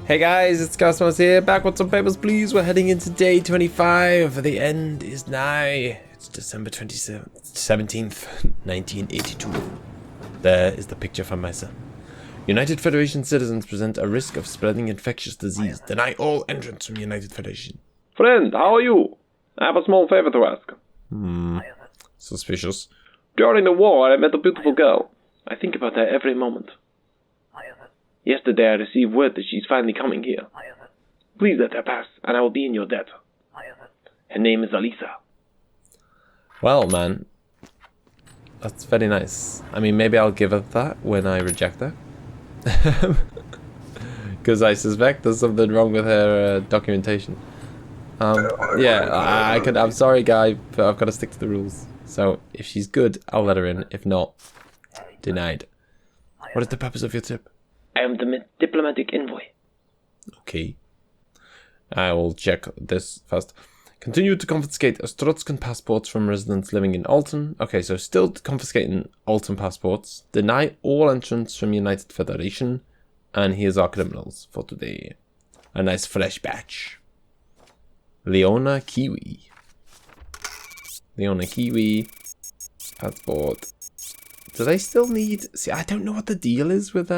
Hey guys, it's ScouseMouse here, back with some papers please. We're heading into day 25. The end is nigh. It's December 17th, 1982. There is the picture from my son. United Federation citizens present a risk of spreading infectious disease. Deny all entrance from United Federation. Friend, how are you? I have a small favor to ask. Suspicious. During the war, I met a beautiful girl. I think about her every moment. Yesterday I received word that she's finally coming here. Please let her pass, and I will be in your debt. Her name is Alisa. Well, man. That's very nice. I mean, maybe I'll give her that when I reject her. Because I suspect there's something wrong with her documentation. Yeah, I'm sorry, guy, but I've got to stick to the rules. So, if she's good, I'll let her in. If not, denied. What is the purpose of your trip? I am the diplomatic envoy. Okay. I will check this first. Continue to confiscate Arstotzkan passports from residents living in Alton. Okay, so still confiscating Alton passports. Deny all entrance from United Federation. And here's our criminals for today. A nice fresh batch. Leona Kiwi. Leona Kiwi. Passport. Do they still need... See, I don't know what the deal is with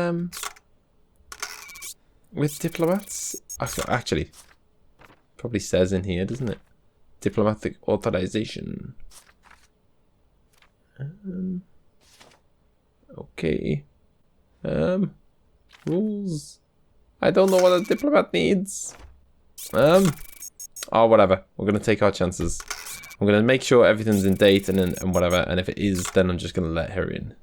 diplomats. Actually, probably says in here, doesn't it? Diplomatic authorization. Okay. Rules. I don't know what a diplomat needs. Oh, whatever. We're gonna take our chances. I'm gonna make sure everything's in date and whatever. And if it is, then I'm just gonna let her in.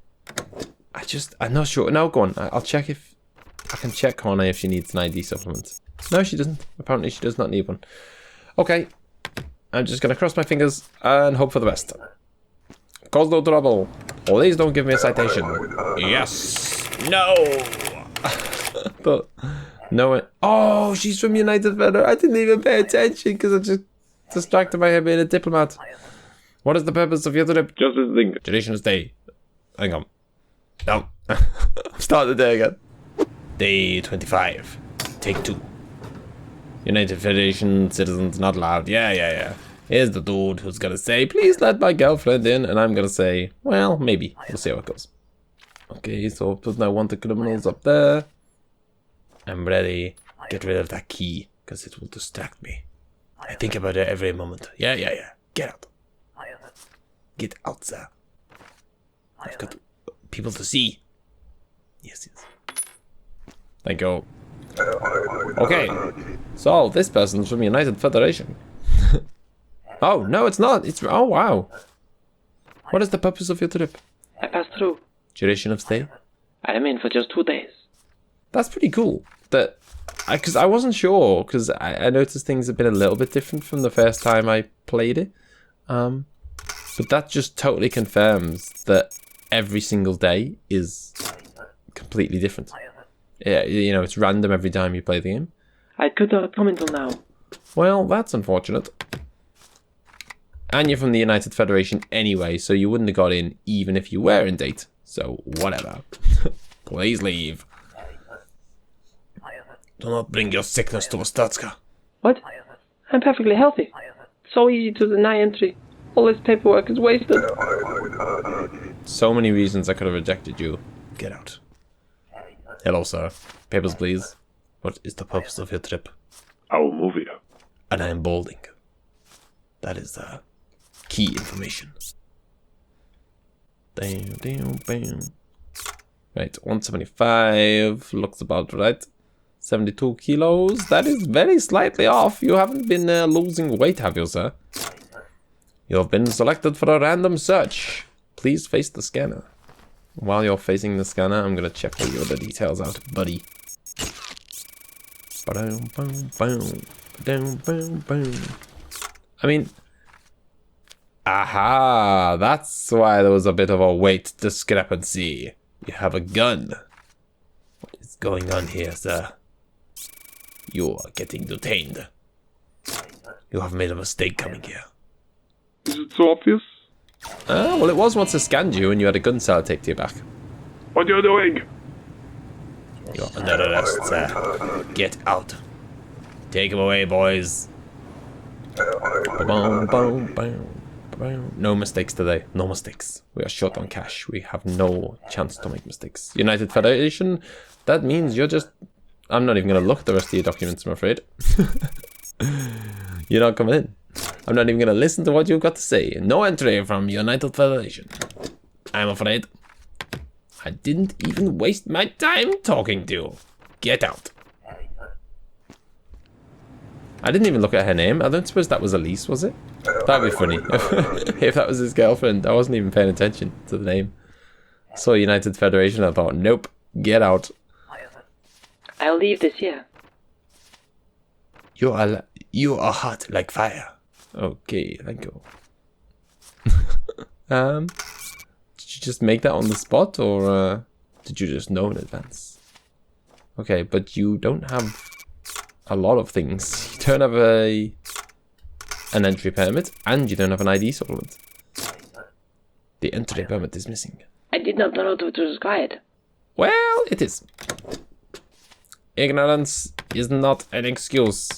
I'm not sure. No, go on. I'll check if I can check Connor if she needs an ID supplement. No, she doesn't. Apparently, she does not need one. Okay. I'm just gonna cross my fingers and hope for the best. Cause no trouble. Please don't give me a citation. Yes. No. But no. Oh, she's from United Federation. I didn't even pay attention because I just distracted by her being a diplomat. What is the purpose of your trip? Just this thing. Duration of stay. Hang on. No. Start the day again. Day 25. Take 2. United Federation citizens not allowed. Yeah. Here's the dude who's gonna say, please let my girlfriend in. And I'm gonna say, well, maybe. We'll see how it goes. Okay, so put my wanted criminals up there. I'm ready. Get rid of that key, because it will distract me. I think about it every moment. Yeah. Get out. Get out, sir. I've got people to see. Yes. Thank you. Okay. So, this person's from United Federation. Oh, no, it's not. Oh, wow. What is the purpose of your trip? I passed through. Duration of stay? I remained for just 2 days. That's pretty cool. Because I wasn't sure, because I noticed things have been a little bit different from the first time I played it. But that just totally confirms that every single day is completely different. Yeah, you know, it's random every time you play the game. I could not come until now. Well, that's unfortunate. And you're from the United Federation anyway, so you wouldn't have got in even if you were in date. So, whatever. Please leave. Do not bring your sickness to Arstotzka. What? I'm perfectly healthy. So easy to deny entry. All this paperwork is wasted. So many reasons I could have rejected you. Get out. Hello, sir. Papers, please. What is the purpose of your trip? I will move here. And I am balding. That is key information. Damn. Right, 175. Looks about right. 72 kilos. That is very slightly off. You haven't been losing weight, have you, sir? You have been selected for a random search. Please face the scanner. While you're facing the scanner, I'm going to check all your other details out, buddy. I mean... Aha! That's why there was a bit of a weight discrepancy. You have a gun. What is going on here, sir? You are getting detained. You have made a mistake coming here. Is it so obvious? Well, it was once I scanned you and you had a gun cell taped to your back. What are you doing? You're under arrest, sir. Get out. Take him away, boys. Boom, boom, boom, boom. No mistakes today. No mistakes. We are short on cash. We have no chance to make mistakes. United Federation, that means you're just... I'm not even going to look at the rest of your documents, I'm afraid. You're not coming in. I'm not even going to listen to what you've got to say. No entry from United Federation. I'm afraid. I didn't even waste my time talking to you. Get out. I didn't even look at her name. I don't suppose that was Elise, was it? That'd be funny. If that was his girlfriend. I wasn't even paying attention to the name. Saw United Federation, I thought, nope, get out. I'll leave this year. You are hot like fire. Okay, thank you. Did you just make that on the spot, or did you just know in advance? Okay, but you don't have a lot of things. You don't have an entry permit, and you don't have an ID supplement. The entry permit is missing. I did not know it was required. Well, it is. Ignorance is not an excuse.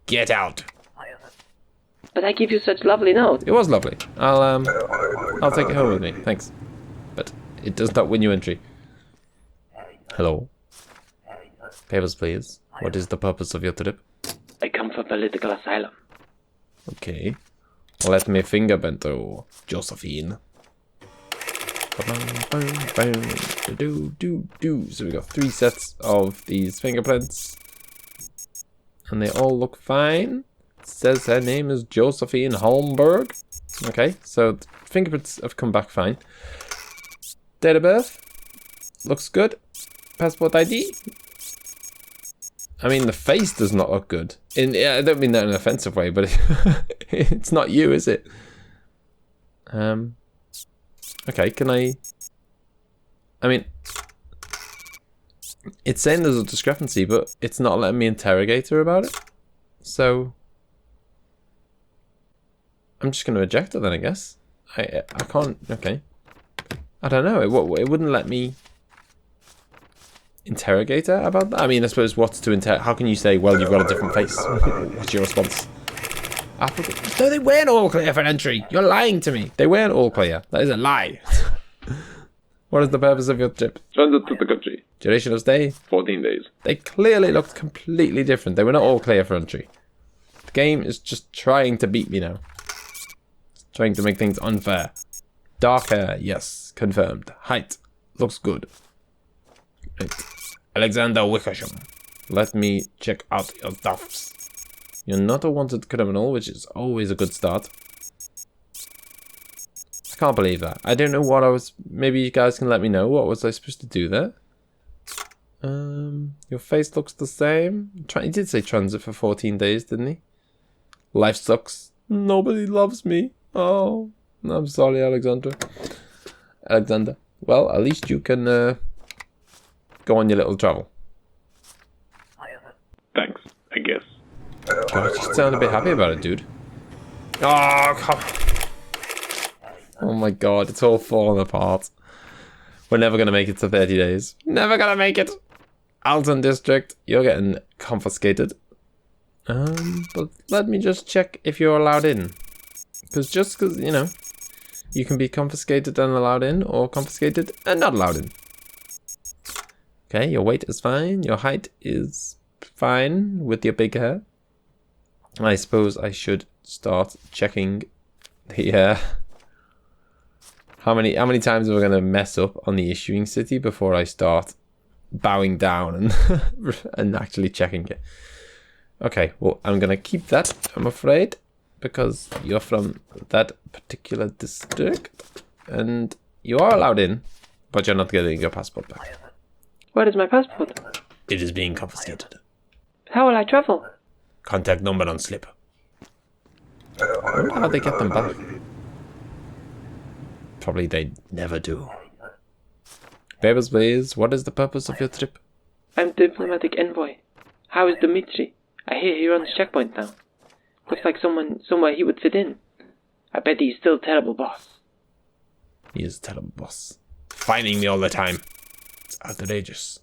Get out. But I give you such lovely note. It was lovely. I'll take it home with me. Thanks. But it does not win you entry. Hello. Papers, please. What is the purpose of your trip? I come for political asylum. Okay. Let me finger bend through, Josephine. So we got 3 sets of these fingerprints. And they all look fine. It says her name is Josephine Holmberg. Okay, so the fingerprints have come back fine. Date of birth. Looks good. Passport ID. I mean, the face does not look good. I don't mean that in an offensive way, but it's not you, is it? Okay, can I mean, it's saying there's a discrepancy, but it's not letting me interrogate her about it. So I'm just going to eject her then, I guess. I can't, okay. I don't know, it wouldn't let me interrogate her about that. I mean, I suppose what's to how can you say, well, you've got a different face? What's your response? Applicant. No, they weren't all clear for entry. You're lying to me. They weren't all clear. That is a lie. What is the purpose of your trip? Transit to the country. Duration of stay? 14 days. They clearly looked completely different. They were not all clear for entry. The game is just trying to beat me now. It's trying to make things unfair. Dark hair, yes, confirmed. Height, looks good. Right. Alexander Wickersham. Let me check out your stuffs. You're not a wanted criminal, which is always a good start. I can't believe that. I don't know what I was... Maybe you guys can let me know. What was I supposed to do there? Your face looks the same. He did say transit for 14 days, didn't he? Life sucks. Nobody loves me. Oh, I'm sorry, Alexander. Well, at least you can go on your little travel. Thanks, I guess. God, you sound a bit happy about it, dude. Oh, come on. Oh my god, it's all falling apart. We're never going to make it to 30 days. Never going to make it. Alton District, you're getting confiscated. But let me just check if you're allowed in. Because you know, you can be confiscated and allowed in, or confiscated and not allowed in. Okay, your weight is fine. Your height is fine with your big hair. I suppose I should start checking the how many times are we gonna mess up on the issuing city before I start bowing down and and actually checking it. Okay, well, I'm gonna keep that, I'm afraid, because you're from that particular district and you are allowed in, but you're not getting your passport back. Where is my passport? It is being confiscated. How will I travel? Contact number on slip. I wonder how they get them back. Probably they never do. Papers, please. What is the purpose of your trip? I'm diplomatic envoy. How is Dmitri? I hear he runs checkpoint now. Looks like somewhere he would fit in. I bet he's still a terrible boss. He is a terrible boss. Fining me all the time. It's outrageous.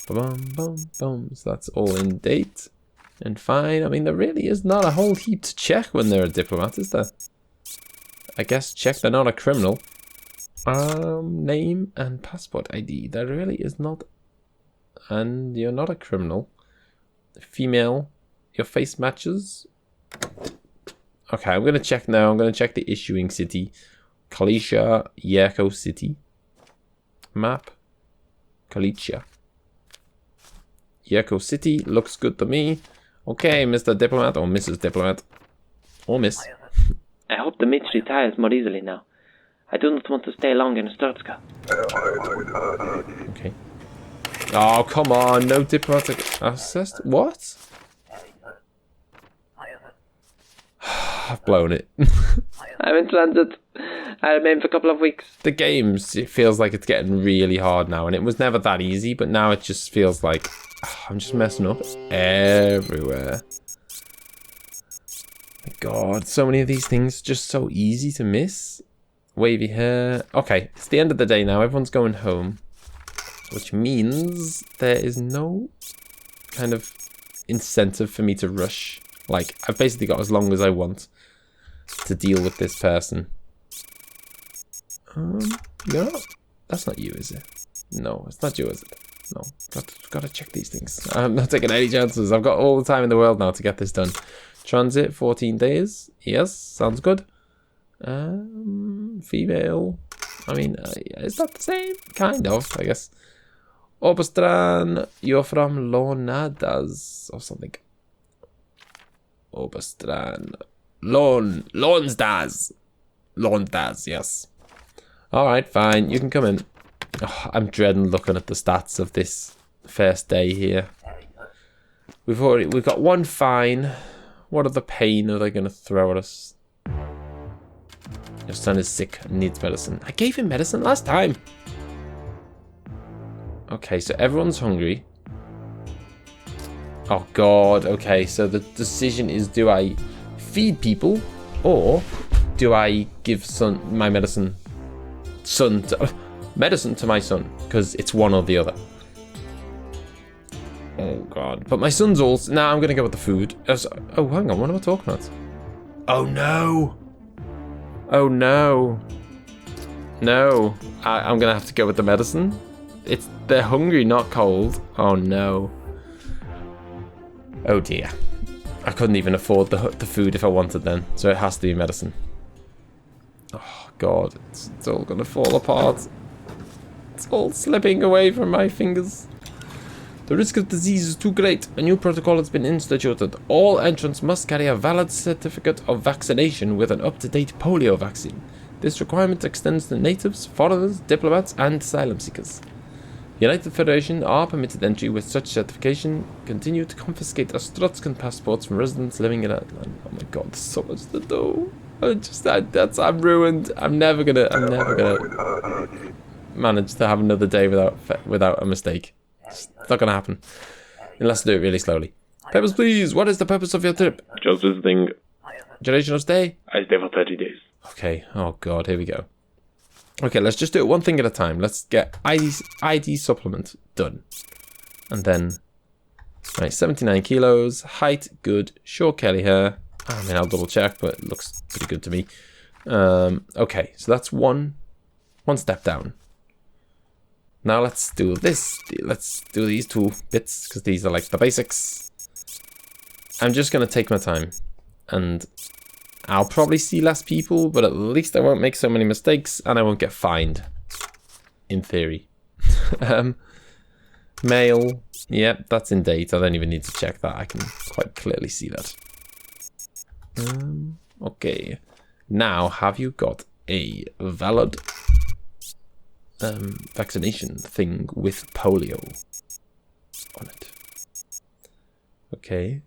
Boom, boom, boom. So that's all in date and fine. I mean, there really is not a whole heap to check when they're a diplomat, is there? I guess check they're not a criminal. Name and passport ID. There really is not. And you're not a criminal. Female. Your face matches. Okay, I'm going to check now. I'm going to check the issuing city. Kalisha, Yerko City. Map. Kalisha. Yerko City. Looks good to me. Okay, Mr. Diplomat or Mrs. Diplomat. Or Miss. I hope the Mitch retires more easily now. I do not want to stay long in Arstotzka. Okay. Oh, come on. No diplomatic access. What? I've blown it. I'm in transit. I remain for a couple of weeks. The games, it feels like it's getting really hard now. And it was never that easy, but now it just feels like I'm just messing up everywhere. My God, so many of these things just so easy to miss. Wavy hair. Okay, it's the end of the day now. Everyone's going home. Which means there is no kind of incentive for me to rush. Like, I've basically got as long as I want to deal with this person. No, that's not you, is it? No, it's not you, is it? No, gotta check these things. I'm not taking any chances. I've got all the time in the world now to get this done. Transit, 14 days. Yes, sounds good. Female. I mean, is that the same? Kind of, I guess. Oberstran, you're from Lonadas or something. Oberstran. Lonsdas, yes. Alright, fine, you can come in. Oh, I'm dreading looking at the stats of this first day here. We've got one fine. What other pain are they going to throw at us? Your son is sick and needs medicine. I gave him medicine last time. Okay, so everyone's hungry. Oh God, okay, so the decision is, do I feed people or do I give my medicine to my son? Because it's one or the other. Oh God, but my son's also... Nah, I'm going to go with the food. Oh, hang on, what am I talking about? Oh no. Oh no. No, I'm going to have to go with the medicine. They're hungry, not cold. Oh no. Oh dear. I couldn't even afford the food if I wanted then, so it has to be medicine. Oh God, it's all gonna fall apart. It's all slipping away from my fingers. The risk of disease is too great. A new protocol has been instituted. All entrants must carry a valid certificate of vaccination with an up-to-date polio vaccine. This requirement extends to natives, foreigners, diplomats, and asylum seekers. United Federation are permitted entry with such certification. Continue to confiscate Arstotzkan passports from residents living in Outland. Oh my God, there's so much to do. I'm ruined. I'm never gonna manage to have another day without a mistake. It's not gonna happen unless I do it really slowly. Papers, please. What is the purpose of your trip? Just visiting. Duration of stay? I stay for 30 days. Okay. Oh God, here we go. Okay, let's just do it one thing at a time. Let's get ID supplement done. And then, right, 79 kilos, height, good, short curly hair. I mean, I'll double check, but it looks pretty good to me. Okay, so that's one step down. Now let's do this. Let's do these two bits, because these are like the basics. I'm just going to take my time. And I'll probably see less people, but at least I won't make so many mistakes and I won't get fined. In theory. Male. Yep, that's in date. I don't even need to check that. I can quite clearly see that. Okay. Now, have you got a valid vaccination thing with polio on it? Okay.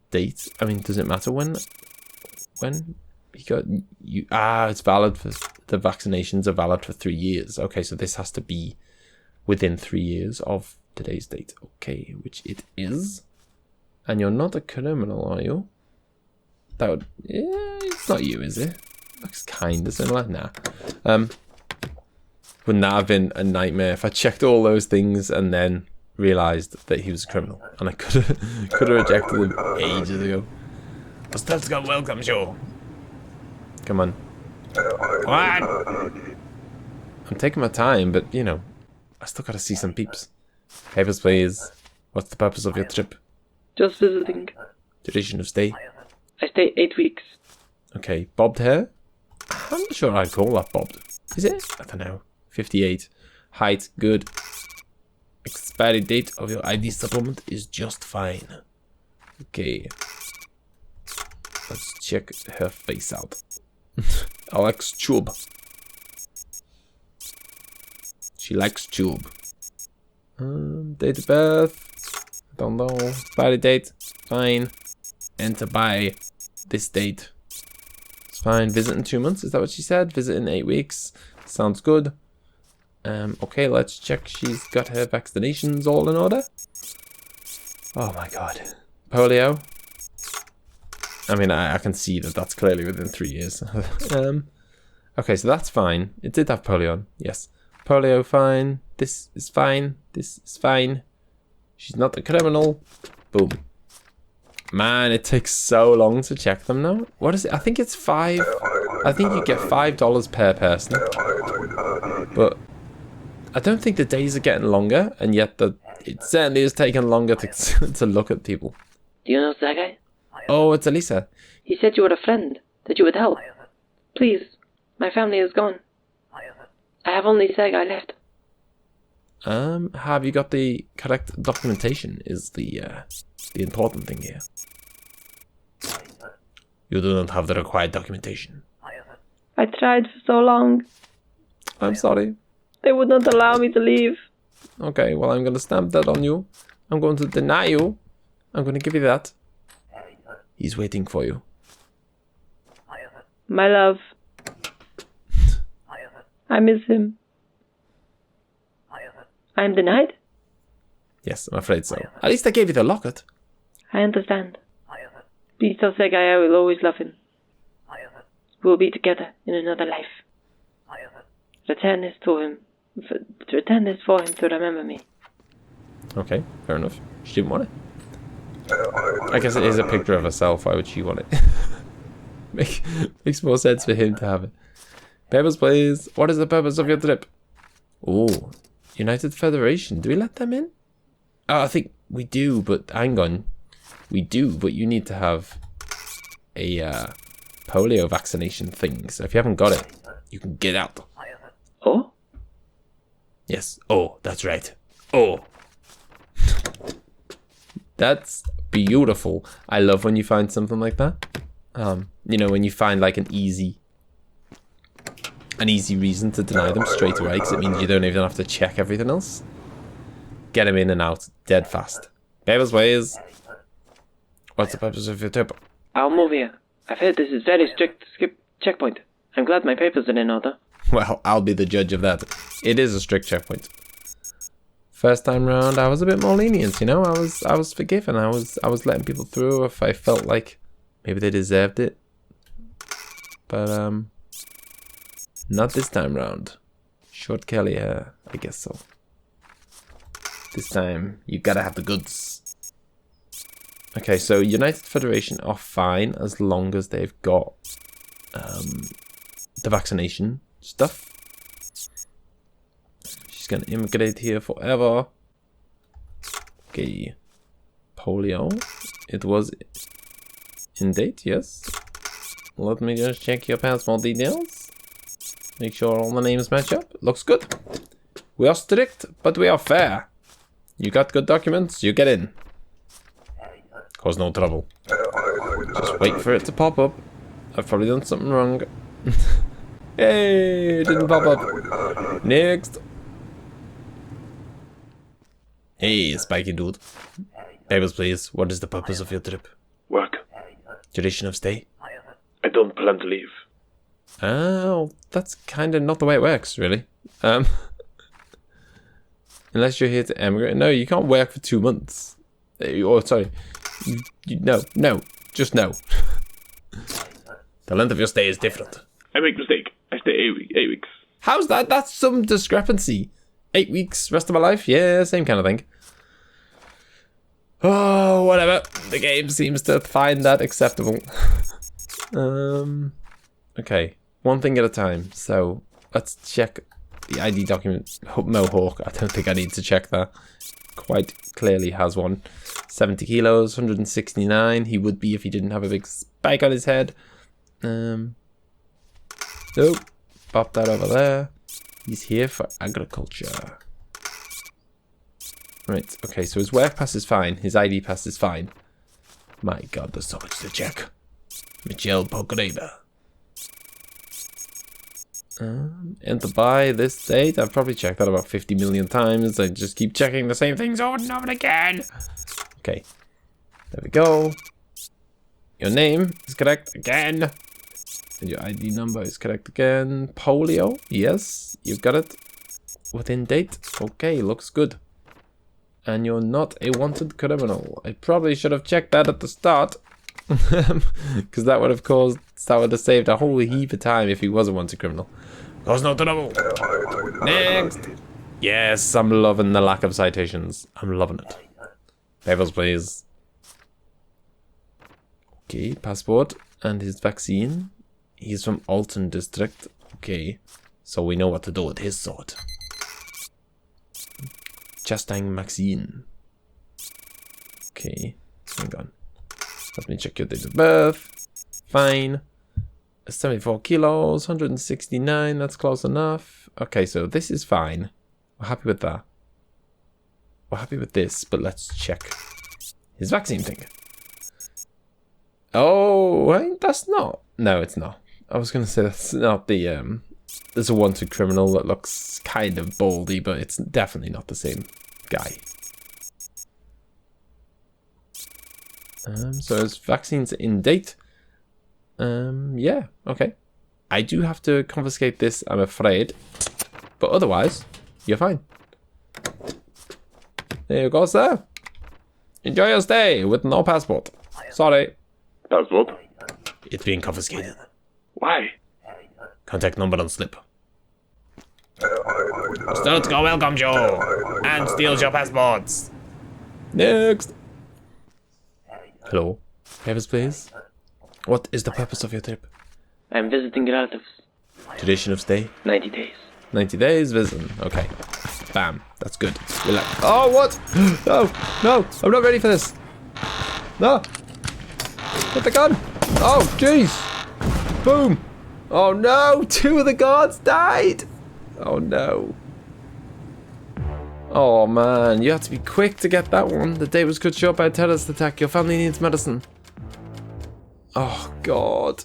Date. I mean, does it matter when you got you? It's valid for the vaccinations are valid for 3 years. Okay, so this has to be within 3 years of today's date. Okay, which it is. And you're not a criminal, are you? That would, yeah, it's not you, is it? Looks kind of similar. Nah. Wouldn't that have been a nightmare if I checked all those things and then realised that he was a criminal, and I could have rejected him ages ago. Arstotzka, welcome, show. Come on. What? I'm taking my time, but you know, I still gotta see some peeps. Papers, please. What's the purpose of your trip? Just visiting. Duration of stay? I stay 8 weeks. Okay, bobbed hair? I'm not sure I'd call that bobbed. Is it? I don't know. 58. Height, good. Expiry date of your ID supplement is just fine. Okay. Let's check her face out. Alex Chub. She likes Chub. Date of birth. Don't know. Expiry date. Fine. Enter by this date. It's fine. Visit in 2 months. Is that what she said? Visit in 8 weeks. Sounds good. Okay, let's check she's got her vaccinations all in order. Oh my god. Polio. I mean, I can see that that's clearly within 3 years. Okay, so that's fine. It did have polio on. Yes. Polio, fine. This is fine. This is fine. She's not a criminal. Boom. Man, it takes so long to check them now. What is it? I think it's $5. I think you get $5 per person. But I don't think the days are getting longer, and yet it certainly is taking longer to look at people. Do you know that guy? Oh, it's Elisa. He said you were a friend, that you would help. Please, my family is gone. I have only Sergei left. Have you got the correct documentation is the important thing here. You do not have the required documentation. I tried for so long. I'm sorry. They would not allow me to leave. Okay, well, I'm going to stamp that on you. I'm going to deny you. I'm going to give you that. He's waiting for you. My love. I miss him. I am denied? Yes, I'm afraid so. At least I gave you the locket. I understand. Please tell Sergei I will always love him. We will be together in another life. Return this for him to remember me. Okay, fair enough. She didn't want it. I guess it is a picture of herself. Why would she want it? Makes more sense for him to have it. Papers, please. What is the purpose of your trip? Oh, United Federation. Do we let them in? Oh, I think we do, but hang on. We do, but you need to have a polio vaccination thing. So if you haven't got it, you can get out. Oh? Yes. Oh, that's right. Oh. That's beautiful. I love when you find something like that. You know, when you find like an easy reason to deny them straight away, because it means you don't even have to check everything else. Get them in and out dead fast. Papers, ways. What's the purpose of your trip? I'll move here. I've heard this is very strict checkpoint. I'm glad my papers are in order. Well, I'll be the judge of that. It is a strict checkpoint. First time round, I was a bit more lenient, you know. I was forgiving. I was letting people through if I felt like maybe they deserved it. But not this time round. Short curly hair, I guess so. This time, you gotta have the goods. Okay, so United Federation are fine as long as they've got the vaccination stuff. She's gonna immigrate here forever. Okay. Polio. It was in date, yes. Let me just check your passport details. Make sure all the names match up. Looks good. We are strict, but we are fair. You got good documents, you get in. Cause no trouble. Just wait for it to pop up. I've probably done something wrong. Hey, it didn't pop up. Next. Hey, spiky dude. Papers, please. What is the purpose of your trip? Work. Duration of stay? I don't plan to leave. Oh, that's kind of not the way it works, really. Unless you're here to emigrate. No, you can't work for 2 months. Oh, sorry. No, just no. The length of your stay is different. I make mistake. I stay 8 weeks. How's that? That's some discrepancy. 8 weeks, rest of my life? Yeah, same kind of thing. Oh, whatever. The game seems to find that acceptable. Okay, one thing at a time. So let's check the ID document. Mohawk. I don't think I need to check that. Quite clearly has one. 70 kilos, 169. He would be if he didn't have a big spike on his head. Nope. Pop that over there. He's here for agriculture. Right, okay, so his work pass is fine. His ID pass is fine. My god, there's so much to check. Michelle Pogreba. Enter by this date. I've probably checked that about 50 million times. I just keep checking the same things over and over again. Okay, there we go. Your name is correct again. And your ID number is correct again. Polio, yes, you've got it. Within date, okay, looks good. And you're not a wanted criminal. I probably should have checked that at the start. Because that would have saved a whole heap of time if he was a wanted criminal. Cause no trouble. Next. Yes, I'm loving the lack of citations. I'm loving it. Papers, please. Okay, passport and his vaccine. He's from Alton district. Okay, so we know what to do with his sword. Chastang Maxine. Okay, hang on. Let me check your date of birth. Fine. 74 kilos, 169, that's close enough. Okay, so this is fine. We're happy with that. We're happy with this, but let's check his vaccine thing. Oh, that's not. No, it's not. I was going to say that's not the, there's a wanted criminal that looks kind of baldy, but it's definitely not the same guy. So his vaccine's in date. Yeah, okay. I do have to confiscate this, I'm afraid. But otherwise, you're fine. There you go, sir. Enjoy your stay with no passport. Sorry. Passport? It's being confiscated. Why? Contact number on slip. Arstotzka welcomes you and steals your passports. Next. Hello. Papers, please. What is the purpose of your trip? I'm visiting relatives. Duration of stay? 90 days. 90 days, visiting. Okay. Bam. That's good. Relax. Oh, what? No, no. I'm not ready for this. No. Get the gun. Oh, jeez. Boom. Oh, no. 2 of the guards died. Oh, no. Oh, man. You have to be quick to get that one. The day was cut short by a terrorist attack. Your family needs medicine. Oh, God.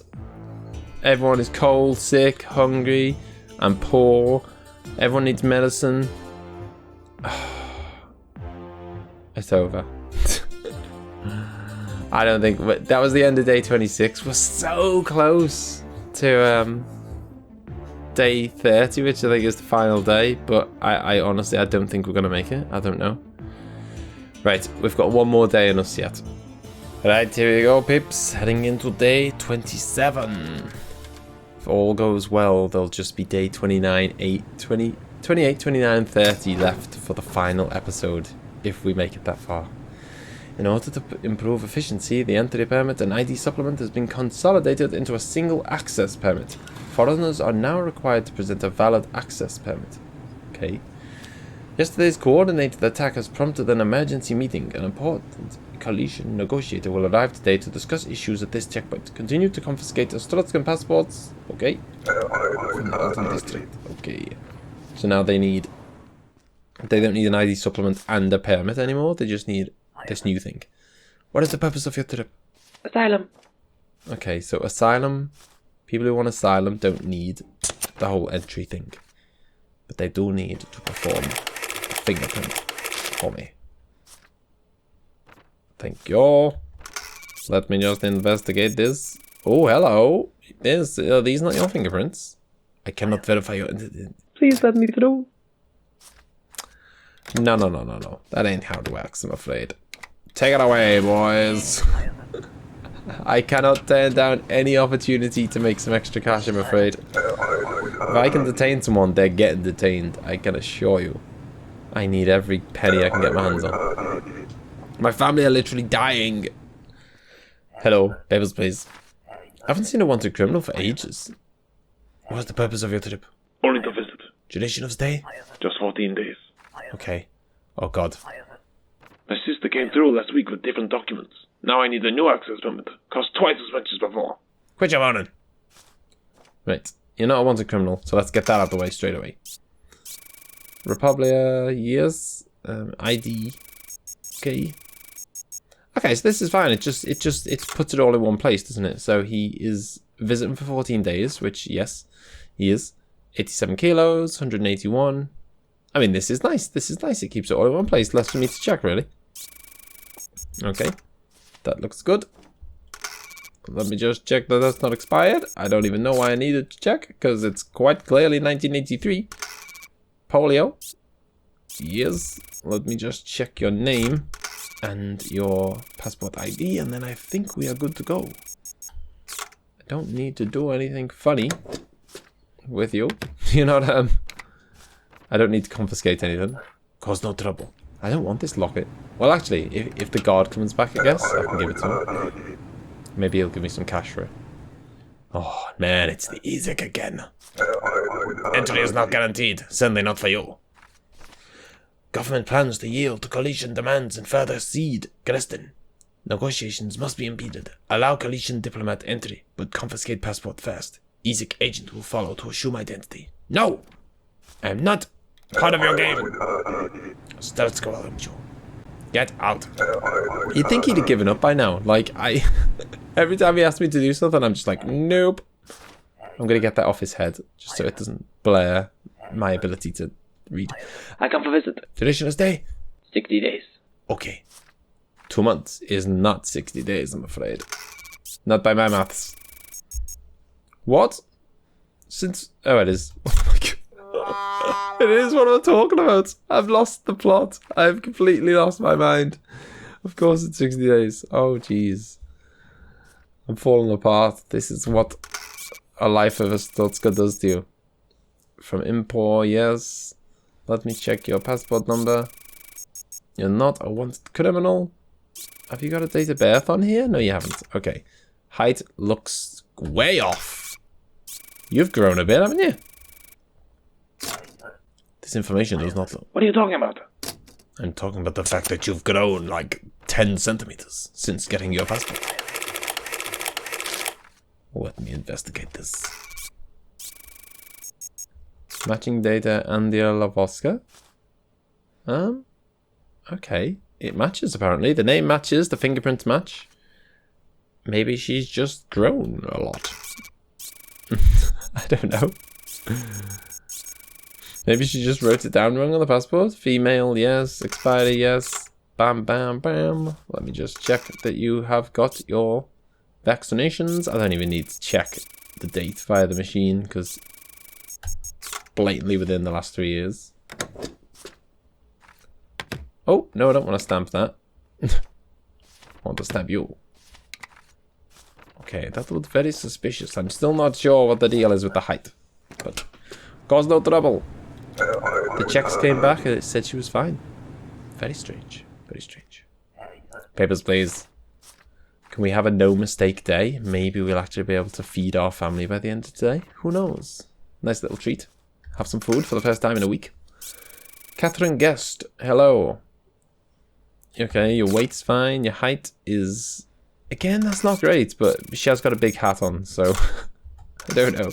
Everyone is cold, sick, hungry, and poor. Everyone needs medicine. It's over. I don't think... That was the end of day 26. We're so close to day 30, which I think is the final day. But I honestly, I don't think we're going to make it. I don't know. Right, we've got one more day in us yet. Right, here we go, pips. Heading into day 27. If all goes well, there'll just be day 28, 29, 30 left for the final episode, if we make it that far. In order to improve efficiency, the entry permit and ID supplement has been consolidated into a single access permit. Foreigners are now required to present a valid access permit. Okay. Yesterday's coordinated attack has prompted an emergency meeting. An important coalition negotiator will arrive today to discuss issues at this checkpoint. Continue to confiscate Arstotzka passports. Okay. From the Alton district. Okay. So now they don't need an ID supplement and a permit anymore. They just need this new thing. What is the purpose of your trip? Asylum. Okay, so asylum. People who want asylum don't need the whole entry thing. But they do need to perform a fingerprint for me. Thank you. Let me just investigate this. Oh, hello. Are these not your fingerprints? I cannot verify your identity. Please let me through. No. That ain't how it works, I'm afraid. Take it away, boys. I cannot turn down any opportunity to make some extra cash, I'm afraid. If I can detain someone, they're getting detained, I can assure you. I need every penny I can get my hands on. My family are literally dying. Hello, Babels, please. I haven't seen a wanted criminal for ages. What's the purpose of your trip? Only to visit. Duration of stay? Just 14 days. Okay. Oh god. My sister came through last week with different documents. Now I need a new access permit. Costs twice as much as before. Quit your moaning. Right. You're not a wanted criminal, so let's get that out of the way straight away. Republia, yes. ID. Okay. Okay, so this is fine. It puts it all in one place, doesn't it? So he is visiting for 14 days, which, yes, he is. 87 kilos, 181. I mean, this is nice. This is nice. It keeps it all in one place. Less for me to check, really. Okay. That looks good. Let me just check that that's not expired. I don't even know why I needed to check, because it's quite clearly 1983. Polio. Yes. Let me just check your name and your passport ID, and then I think we are good to go. I don't need to do anything funny with you. You know what? I don't need to confiscate anything. Cause no trouble. I don't want this locket. Well, actually, if the guard comes back, I guess I can give it to him. Maybe he'll give me some cash for it. Oh man, it's the EPIDEMIC again. Entry is not guaranteed. Certainly not for you. Government plans to yield to coalition demands and further cede Dresden. Negotiations must be impeded. Allow coalition diplomat entry, but confiscate passport first. EPIDEMIC agent will follow to assume identity. No! I am not part of your game. Arstotzka, OMG. Get out. You'd think he'd have given up by now. Like, every time he asks me to do something, I'm just like, nope. I'm going to get that off his head, just so it doesn't blur my ability to read. I come for visit. Duration of stay? 60 days. Okay. 2 months is not 60 days, I'm afraid. Not by my maths. What? Since... Oh, it is. Oh my god. It is, what am I talking about? I've lost the plot. I've completely lost my mind. Of course it's 60 days. Oh, jeez. I'm falling apart. This is what a life of Arstotzka does to you. From import, yes. Let me check your passport number. You're not a wanted criminal. Have you got a date of birth on here? No, you haven't. Okay. Height looks way off. You've grown a bit, haven't you? This information does not look... What are you talking about? I'm talking about the fact that you've grown like 10 centimeters since getting your passport. Let me investigate this. Matching data and the Arstotzka. Okay. It matches, apparently. The name matches, the fingerprints match. Maybe she's just grown a lot. I don't know. Maybe she just wrote it down wrong on the passport. Female, yes. Expiry, yes. Bam, bam, bam. Let me just check that you have got your vaccinations. I don't even need to check the date via the machine, because blatantly within the last 3 years. Oh, no, I don't want to stamp that. I want to stamp you. Okay, that looked very suspicious. I'm still not sure what the deal is with the height. But cause no trouble. The checks came back and it said she was fine. Very strange. Very strange. Papers, please. Can we have a no mistake day? Maybe we'll actually be able to feed our family by the end of today. Who knows? Nice little treat. Have some food for the first time in a week. Catherine Guest. Hello. Okay, your weight's fine. Your height is... Again, that's not great, but she has got a big hat on, so... I don't know.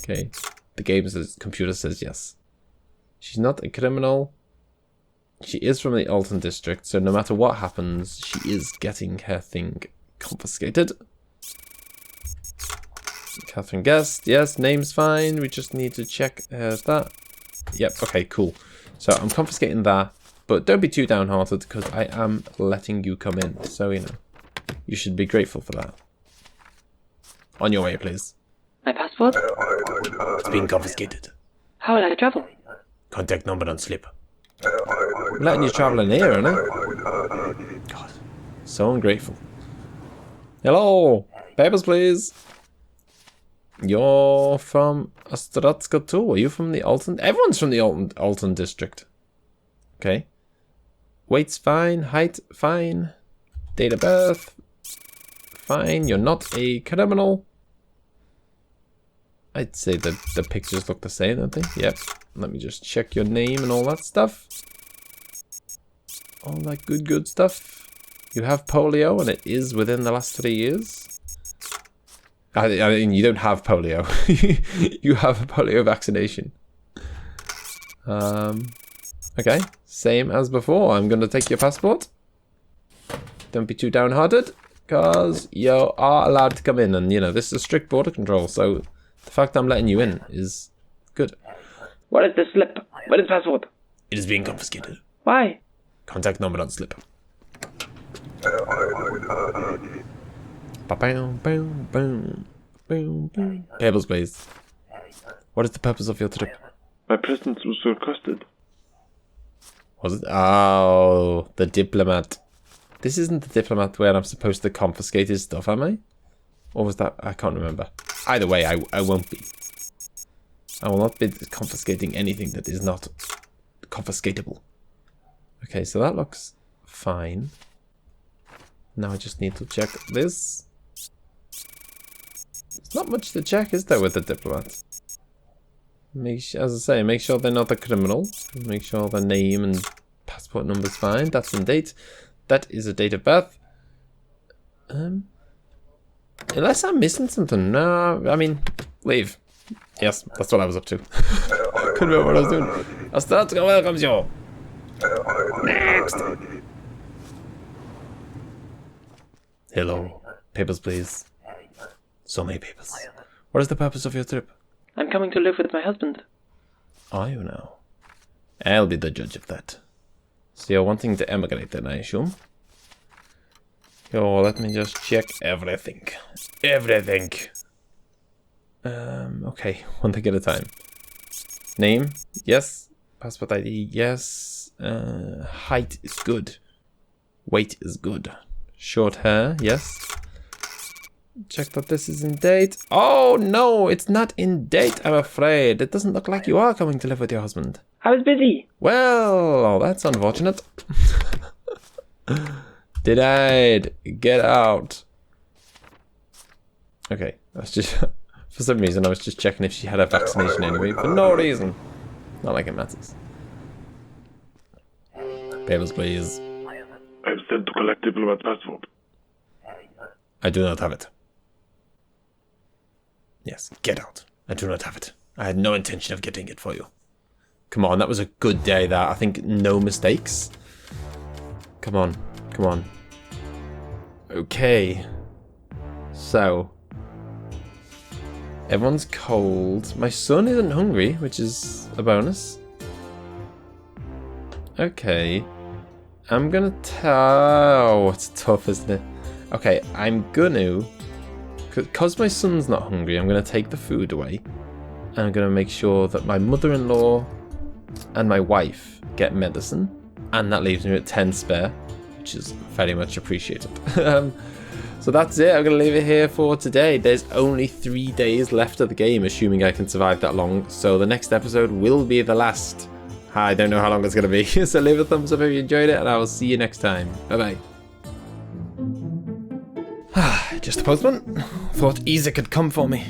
Okay. The game says... Computer says yes. She's not a criminal. She is from the Alton district, so no matter what happens, she is getting her thing confiscated. Catherine Guest. Yes, name's fine. We just need to check that. Yep, okay, cool. So I'm confiscating that. But don't be too downhearted, because I am letting you come in. So, you know, you should be grateful for that. On your way, please. My passport? It's being confiscated. How will I travel? Contact number on slip. I'm letting you travel in here, aren't I? God, so ungrateful. Hello! Papers, please! You're from Arstotzka too. Are you from the Alton? Everyone's from the Alton district. Okay. Weight's fine. Height, fine. Date of birth, fine. You're not a criminal. I'd say that the pictures look the same, don't they? Yep. Let me just check your name and all that stuff. All that good stuff. You have polio and it is within the last 3 years. I mean, you don't have polio. You have a polio vaccination. Okay, same as before. I'm going to take your passport. Don't be too downhearted, because you are allowed to come in. And, you know, this is strict border control, so the fact I'm letting you in is good. What is the slip? What is the passport? It is being confiscated. Why? Contact number on slip. Tables, please. What is the purpose of your trip? My presence was requested. Was it? Oh, the diplomat. This isn't the diplomat where I'm supposed to confiscate his stuff, am I? Or was that? I can't remember. Either way, I won't be. I will not be confiscating anything that is not confiscatable. Okay, so that looks fine. Now I just need to check this. There's not much to check, is there, with the diplomat? As I say, make sure they're not a criminal. Make sure the name and passport number's fine. That's in date. That is a date of birth. Unless I'm missing something. No, I mean, leave. Yes, that's what I was up to. Couldn't remember what I was doing. Arstotzka welcomes you. Next. Hello. Papers, please. So many papers. What is the purpose of your trip? I'm coming to live with my husband. Are you now? I'll be the judge of that. So you're wanting to emigrate then, I assume? Yo, let me just check everything. Everything. Okay, one thing at a time. Name? Yes. Passport ID? Yes. Height is good. Weight is good. Short hair? Yes. Check that this is in date. Oh, no, it's not in date, I'm afraid. It doesn't look like you are coming to live with your husband. I was busy. Well, that's unfortunate. Denied. Get out. Okay, that's just... For some reason, I was just checking if she had a vaccination anyway. For no reason. Not like it matters. Papers, please. I'm sent to collect diplomat passport. I do not have it. Yes, get out. I do not have it. I had no intention of getting it for you. Come on, that was a good day, that. I think no mistakes. Come on, come on. Okay. So. Everyone's cold. My son isn't hungry, which is a bonus. Okay. I'm gonna oh, it's tough, isn't it? Okay, I'm gonna... Because my son's not hungry, I'm gonna take the food away. And I'm gonna make sure that my mother-in-law and my wife get medicine. And that leaves me with 10 spare, which is very much appreciated. So that's it, I'm going to leave it here for today. There's only 3 days left of the game, assuming I can survive that long. So the next episode will be the last. I don't know how long it's going to be. So leave a thumbs up if you enjoyed it, and I will see you next time. Bye-bye. Just a postman. Thought Isa could come for me.